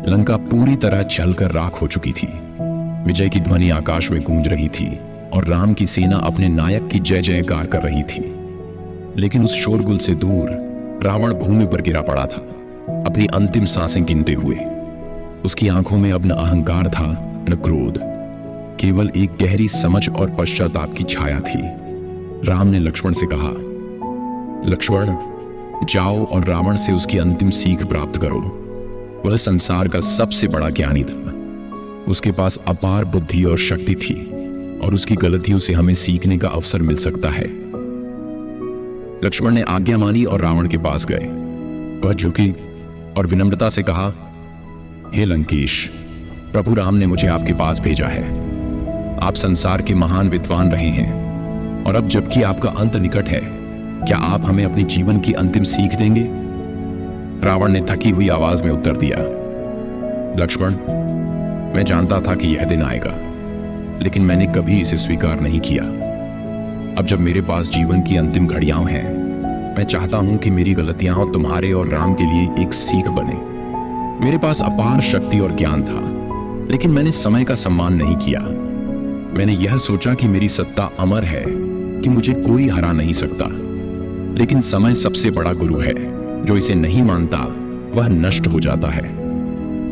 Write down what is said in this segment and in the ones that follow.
लंका पूरी तरह जलकर राख हो चुकी थी। विजय की ध्वनि आकाश में गूंज रही थी और राम की सेना अपने नायक की जय जयकार कर रही थी। लेकिन उस शोरगुल से दूर रावण भूमि पर गिरा पड़ा था, अपनी अंतिम सांसें गिनते हुए। उसकी आंखों में अब न अहंकार था न क्रोध, केवल एक गहरी समझ और पश्चाताप की छाया थी। राम ने लक्ष्मण से कहा, लक्ष्मण, जाओ और रावण से उसकी अंतिम सीख प्राप्त करो। वह संसार का सबसे बड़ा ज्ञानी था। उसके पास अपार बुद्धि और शक्ति थी और उसकी गलतियों से हमें सीखने का अवसर मिल सकता है। लक्ष्मण ने आज्ञा मानी और रावण के पास गए। वह झुकी और विनम्रता से कहा, हे लंकेश, प्रभु राम ने मुझे आपके पास भेजा है। आप संसार के महान विद्वान रहे हैं और अब जबकि आपका अंत निकट है, क्या आप हमें अपने जीवन की अंतिम सीख देंगे? रावण ने थकी हुई आवाज में उत्तर दिया, लक्ष्मण, मैं जानता था कि यह दिन आएगा, लेकिन मैंने कभी इसे स्वीकार नहीं किया। अब जब मेरे पास जीवन की अंतिम घड़ियां हैं, मैं चाहता हूं कि मेरी गलतियां तुम्हारे और राम के लिए एक सीख बने। मेरे पास अपार शक्ति और ज्ञान था, लेकिन मैंने समय का सम्मान नहीं किया। मैंने यह सोचा कि मेरी सत्ता अमर है, कि मुझे कोई हरा नहीं सकता। लेकिन समय सबसे बड़ा गुरु है, जो इसे नहीं मानता वह नष्ट हो जाता है।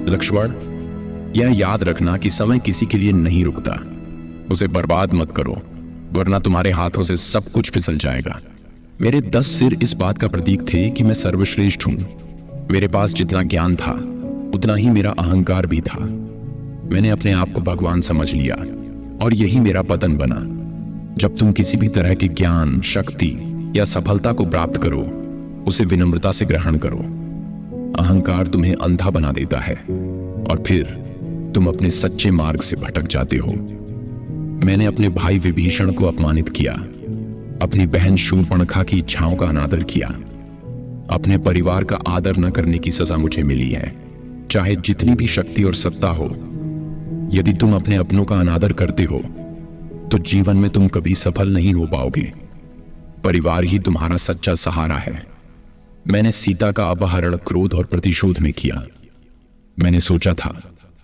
लक्ष्मण, यह याद रखना कि समय किसी के लिए नहीं रुकता। उसे बर्बाद मत करो, वरना तुम्हारे हाथों से सब कुछ फिसल जाएगा। मेरे 10 सिर इस बात का प्रतीक थे कि मैं सर्वश्रेष्ठ हूं। मेरे पास जितना ज्ञान था उतना ही मेरा अहंकार भी था। मैंने अपने आप को भगवान समझ लिया और यही मेरा पतन बना। जब तुम किसी भी तरह के ज्ञान, शक्ति या सफलता को प्राप्त करो, उसे विनम्रता से ग्रहण करो। अहंकार तुम्हें अंधा बना देता है और फिर तुम अपने सच्चे मार्ग से भटक जाते हो। मैंने अपने भाई विभीषण को अपमानित किया, अपनी बहन शूर्पणखा की इच्छाओं का अनादर किया। अपने परिवार का आदर न करने की सजा मुझे मिली है, चाहे जितनी भी शक्ति और सत्ता हो। यदि तुम अपने अपनों का अनादर करते हो तो जीवन में तुम कभी सफल नहीं हो पाओगे। परिवार ही तुम्हारा सच्चा सहारा है। मैंने सीता का अपहरण क्रोध और प्रतिशोध में किया। मैंने सोचा था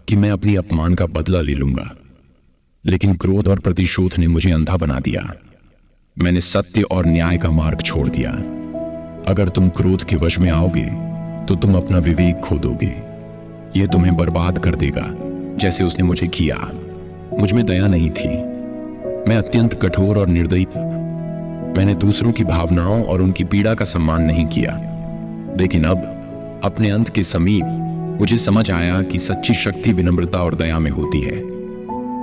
कि मैं अपनी अपमान का बदला ले लूंगा, लेकिन क्रोध और प्रतिशोध ने मुझे अंधा बना दिया। मैंने सत्य और न्याय का मार्ग छोड़ दिया। अगर तुम क्रोध के वश में आओगे तो तुम अपना विवेक खो दोगे। यह तुम्हें बर्बाद कर देगा, जैसे उसने मुझे किया। मुझ में दया नहीं थी। मैं अत्यंत कठोर और निर्दयी था। मैंने दूसरों की भावनाओं और उनकी पीड़ा का सम्मान नहीं किया। लेकिन अब अपने अंत के समीप मुझे समझ आया कि सच्ची शक्ति विनम्रता और दया में होती है।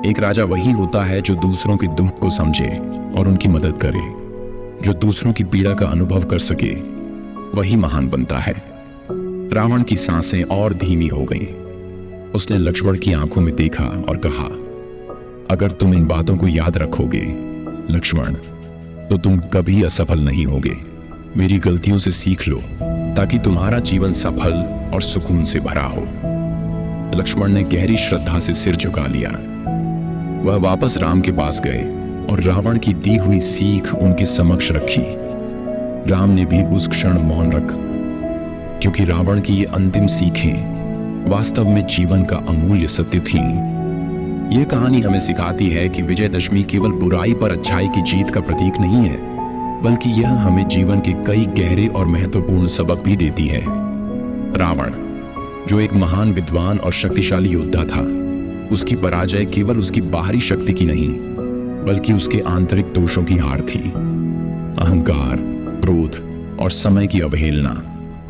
एक राजा वही होता है जो दूसरों के दुख को समझे और उनकी मदद करे। जो दूसरों की पीड़ा का अनुभव कर सके, वही महान बनता है। रावण की सांसें और धीमी हो गईं। उसने लक्ष्मण की आंखों में देखा और कहा, अगर तुम इन बातों को याद रखोगे लक्ष्मण, तो तुम कभी असफल नहीं होगे। मेरी गलतियों से सीख लो ताकि तुम्हारा जीवन सफल और सुकून से भरा हो। लक्ष्मण ने गहरी श्रद्धा से सिर झुका लिया। वह वापस राम के पास गए और रावण की दी हुई सीख उनके समक्ष रखी। राम ने भी उस क्षण मौन रखा, क्योंकि रावण की ये अंतिम सीखें वास्तव में जीवन का अमूल्य सत्य थीं। यह कहानी हमें सिखाती है कि विजयदशमी केवल बुराई पर अच्छाई की जीत का प्रतीक नहीं है, बल्कि यह हमें जीवन के कई गहरे और महत्वपूर्ण सबक भी देती है। रावण, जो एक महान विद्वान और शक्तिशाली योद्धा था, उसकी पराजय केवल उसकी बाहरी शक्ति की नहीं, बल्कि उसके आंतरिक दोषों की हार थी। अहंकार, क्रोध और समय की अवहेलना,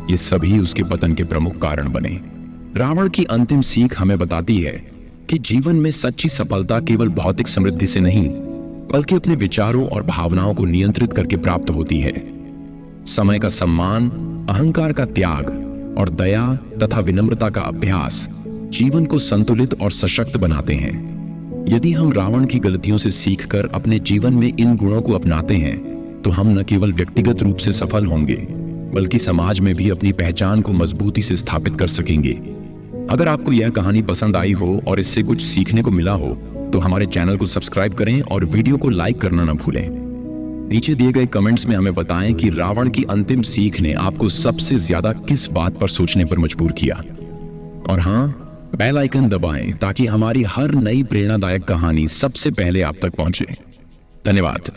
ये सभी उसके पतन के प्रमुख कारण बने। रावण की अंतिम सीख हमें बताती है कि जीवन में सच्ची सफलता केवल भौतिक समृद्धि से नहीं, बल्कि अपने विचारों और भावनाओं को नियंत्रित करके प्राप्त होती है। समय का सम्मान, अहंकार का त्याग और दया तथा विनम्रता का अभ्यास जीवन को संतुलित और सशक्त बनाते हैं। यदि हम रावण की गलतियों से सीखकर अपने जीवन में इन गुणों को अपनाते हैं, तो हम न केवल व्यक्तिगत रूप से सफल होंगे, बल्कि समाज में भी अपनी पहचान को मजबूती से स्थापित कर सकेंगे। अगर आपको यह कहानी पसंद आई हो और इससे कुछ सीखने को मिला हो, तो हमारे चैनल को सब्सक्राइब करें और वीडियो को लाइक करना न भूलें। नीचे दिए गए कमेंट्स में हमें बताएं कि रावण की अंतिम सीख ने आपको सबसे ज्यादा किस बात पर सोचने पर मजबूर किया। और हाँ, बेल आइकन दबाएं ताकि हमारी हर नई प्रेरणादायक कहानी सबसे पहले आप तक पहुंचे। धन्यवाद।